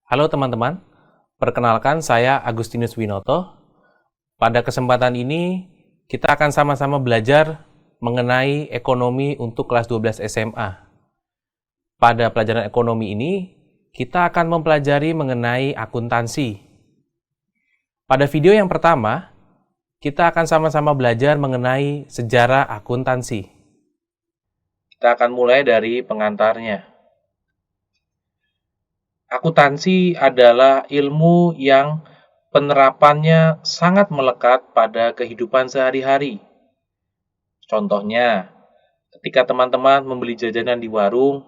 Halo teman-teman, perkenalkan saya Agustinus Winoto. Pada kesempatan ini, kita akan sama-sama belajar mengenai ekonomi untuk kelas 12 SMA. Pada pelajaran ekonomi ini, kita akan mempelajari mengenai akuntansi. Pada video yang pertama, kita akan sama-sama belajar mengenai sejarah akuntansi. Kita akan mulai dari pengantarnya. Akuntansi adalah ilmu yang penerapannya sangat melekat pada kehidupan sehari-hari. Contohnya, ketika teman-teman membeli jajanan di warung,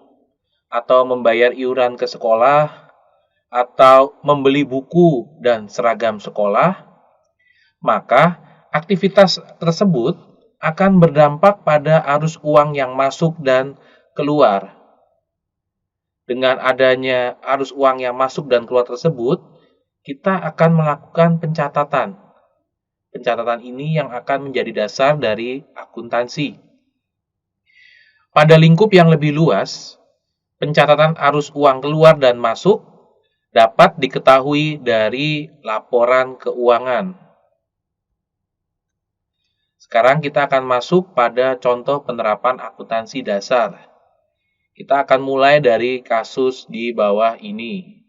atau membayar iuran ke sekolah, atau membeli buku dan seragam sekolah, maka aktivitas tersebut akan berdampak pada arus uang yang masuk dan keluar. Dengan adanya arus uang yang masuk dan keluar tersebut, kita akan melakukan pencatatan. Pencatatan ini yang akan menjadi dasar dari akuntansi. Pada lingkup yang lebih luas, pencatatan arus uang keluar dan masuk dapat diketahui dari laporan keuangan. Sekarang kita akan masuk pada contoh penerapan akuntansi dasar. Kita akan mulai dari kasus di bawah ini.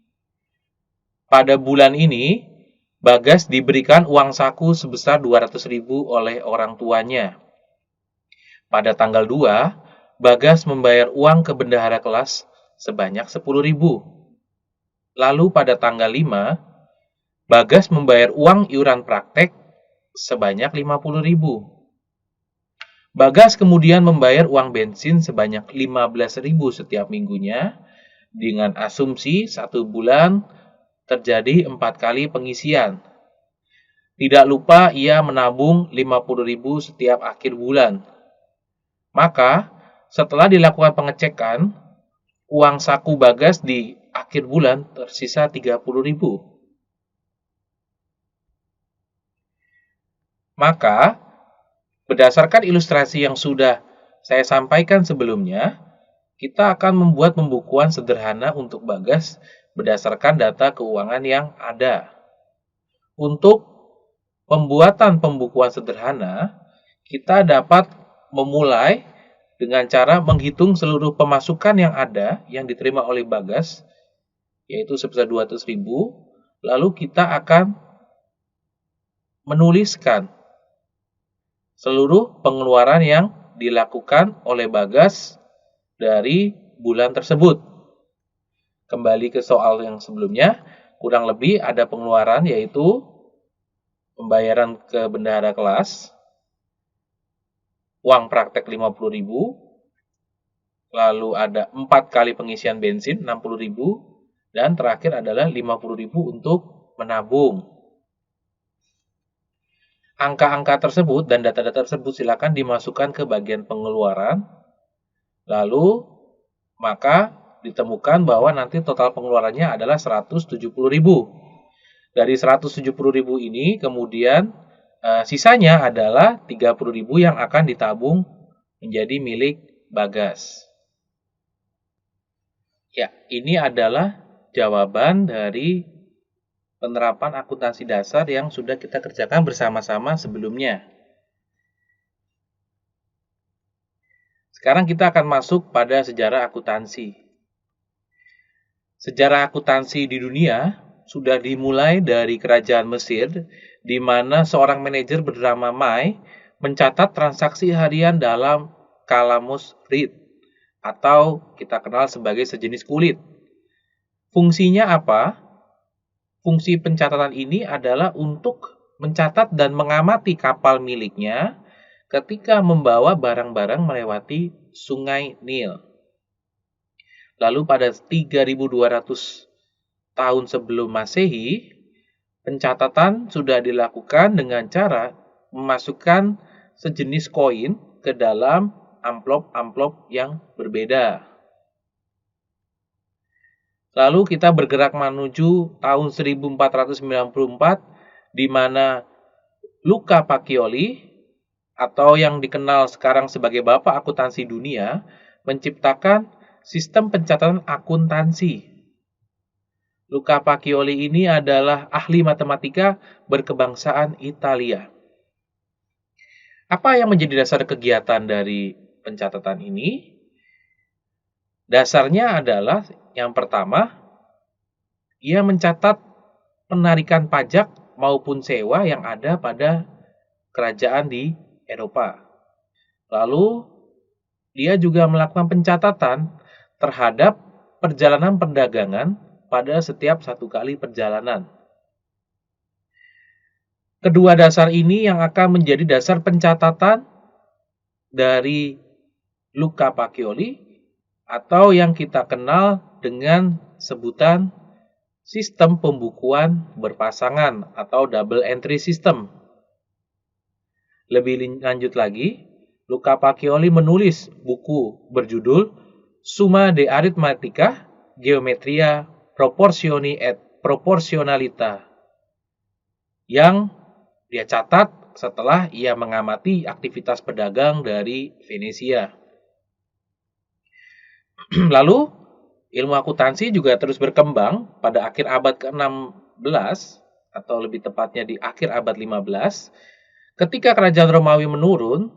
Pada bulan ini, Bagas diberikan uang saku sebesar 200.000 oleh orang tuanya. Pada tanggal 2, Bagas membayar uang ke bendahara kelas sebanyak 10.000. Lalu pada tanggal 5, Bagas membayar uang iuran praktek sebanyak 50.000. Bagas kemudian membayar uang bensin sebanyak 15.000 setiap minggunya dengan asumsi 1 bulan terjadi 4 kali pengisian. Tidak lupa ia menabung 50.000 setiap akhir bulan. Maka setelah dilakukan pengecekan, uang saku Bagas di akhir bulan tersisa 30.000. Maka berdasarkan ilustrasi yang sudah saya sampaikan sebelumnya, kita akan membuat pembukuan sederhana untuk Bagas berdasarkan data keuangan yang ada. Untuk pembuatan pembukuan sederhana, kita dapat memulai dengan cara menghitung seluruh pemasukan yang ada yang diterima oleh Bagas, yaitu sebesar 200.000, lalu kita akan menuliskan seluruh pengeluaran yang dilakukan oleh Bagas dari bulan tersebut. Kembali ke soal yang sebelumnya, kurang lebih ada pengeluaran yaitu pembayaran ke bendahara kelas, uang praktek 50.000, lalu ada 4 kali pengisian bensin 60.000, dan terakhir adalah 50.000 untuk menabung. Angka-angka tersebut dan data-data tersebut silakan dimasukkan ke bagian pengeluaran. Lalu, maka ditemukan bahwa nanti total pengeluarannya adalah 170.000. Dari 170.000 ini, kemudian sisanya adalah 30.000 yang akan ditabung menjadi milik Bagas. Ya, ini adalah jawaban dari penerapan akuntansi dasar yang sudah kita kerjakan bersama-sama sebelumnya. Sekarang kita akan masuk pada sejarah akuntansi. Sejarah akuntansi di dunia sudah dimulai dari kerajaan Mesir, di mana seorang manajer bernama Mai mencatat transaksi harian dalam kalamus reed, atau kita kenal sebagai sejenis kulit. Fungsinya apa? Fungsi pencatatan ini adalah untuk mencatat dan mengamati kapal miliknya ketika membawa barang-barang melewati sungai Nil. Lalu pada 3.200 tahun sebelum Masehi, pencatatan sudah dilakukan dengan cara memasukkan sejenis koin ke dalam amplop-amplop yang berbeda. Lalu kita bergerak menuju tahun 1494, di mana Luca Pacioli, atau yang dikenal sekarang sebagai Bapak Akuntansi Dunia, menciptakan sistem pencatatan akuntansi. Luca Pacioli ini adalah ahli matematika berkebangsaan Italia. Apa yang menjadi dasar kegiatan dari pencatatan ini? Dasarnya adalah yang pertama, ia mencatat penarikan pajak maupun sewa yang ada pada kerajaan di Eropa. Lalu, dia juga melakukan pencatatan terhadap perjalanan perdagangan pada setiap satu kali perjalanan. Kedua dasar ini yang akan menjadi dasar pencatatan dari Luca Pacioli atau yang kita kenal dengan sebutan sistem pembukuan berpasangan atau double entry system. Lebih lanjut lagi, Luca Pacioli menulis buku berjudul Summa de Arithmetica, Geometria Proportioni et Proportionalita yang dia catat setelah ia mengamati aktivitas pedagang dari Venesia. Lalu, ilmu akuntansi juga terus berkembang pada akhir abad ke-16 atau lebih tepatnya di akhir abad 15. Ketika kerajaan Romawi menurun,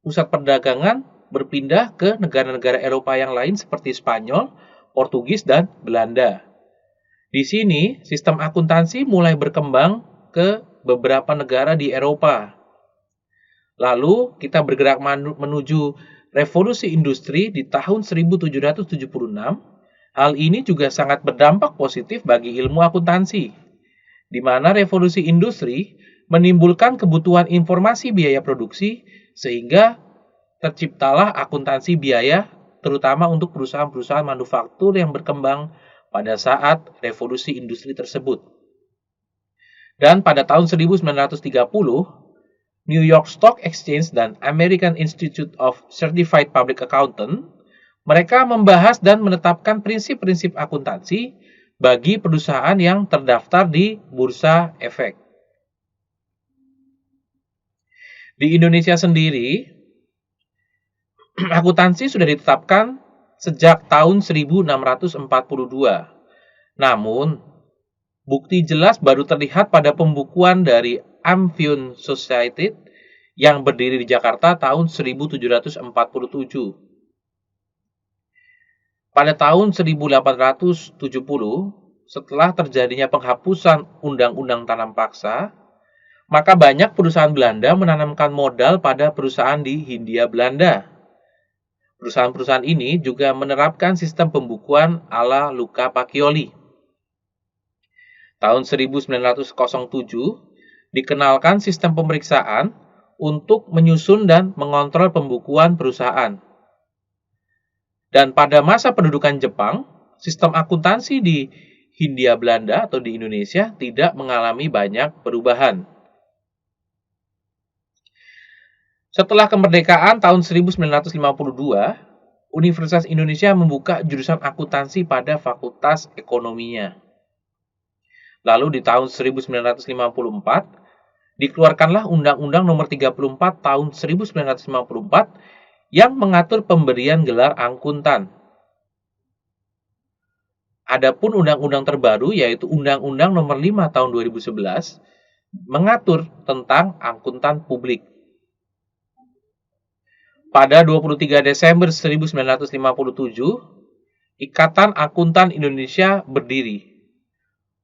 pusat perdagangan berpindah ke negara-negara Eropa yang lain seperti Spanyol, Portugis, dan Belanda. Di sini, sistem akuntansi mulai berkembang ke beberapa negara di Eropa. Lalu, kita bergerak menuju revolusi industri di tahun 1776. Hal ini juga sangat berdampak positif bagi ilmu akuntansi, di mana revolusi industri menimbulkan kebutuhan informasi biaya produksi, sehingga terciptalah akuntansi biaya, terutama untuk perusahaan-perusahaan manufaktur yang berkembang pada saat revolusi industri tersebut. Dan pada tahun 1930, New York Stock Exchange dan American Institute of Certified Public Accountant, mereka membahas dan menetapkan prinsip-prinsip akuntansi bagi perusahaan yang terdaftar di Bursa Efek. Di Indonesia sendiri, akuntansi sudah ditetapkan sejak tahun 1642. Namun, bukti jelas baru terlihat pada pembukuan dari Amphion Society yang berdiri di Jakarta tahun 1747. Pada tahun 1870, setelah terjadinya penghapusan Undang-Undang Tanam Paksa, maka banyak perusahaan Belanda menanamkan modal pada perusahaan di Hindia Belanda. Perusahaan-perusahaan ini juga menerapkan sistem pembukuan ala Luca Pacioli. Tahun 1907 dikenalkan sistem pemeriksaan untuk menyusun dan mengontrol pembukuan perusahaan. Dan pada masa pendudukan Jepang, sistem akuntansi di Hindia Belanda atau di Indonesia tidak mengalami banyak perubahan. Setelah kemerdekaan tahun 1952, Universitas Indonesia membuka jurusan akuntansi pada Fakultas Ekonominya. Lalu di tahun 1954, dikeluarkanlah Undang-Undang Nomor 34 tahun 1954 yang mengatur pemberian gelar akuntan. Adapun undang-undang terbaru yaitu Undang-Undang Nomor 5 tahun 2011 mengatur tentang akuntan publik. Pada 23 Desember 1957, Ikatan Akuntan Indonesia berdiri.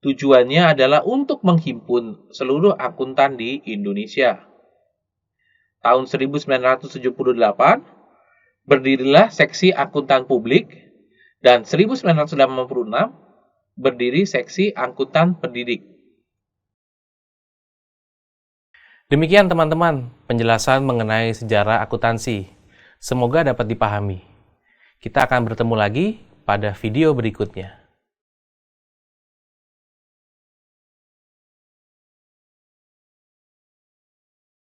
Tujuannya adalah untuk menghimpun seluruh akuntan di Indonesia. Tahun 1978, berdirilah Seksi Akuntan Publik, dan 1986 berdiri Seksi Akuntan Pendidik. Demikian teman-teman, penjelasan mengenai sejarah akuntansi. Semoga dapat dipahami. Kita akan bertemu lagi pada video berikutnya.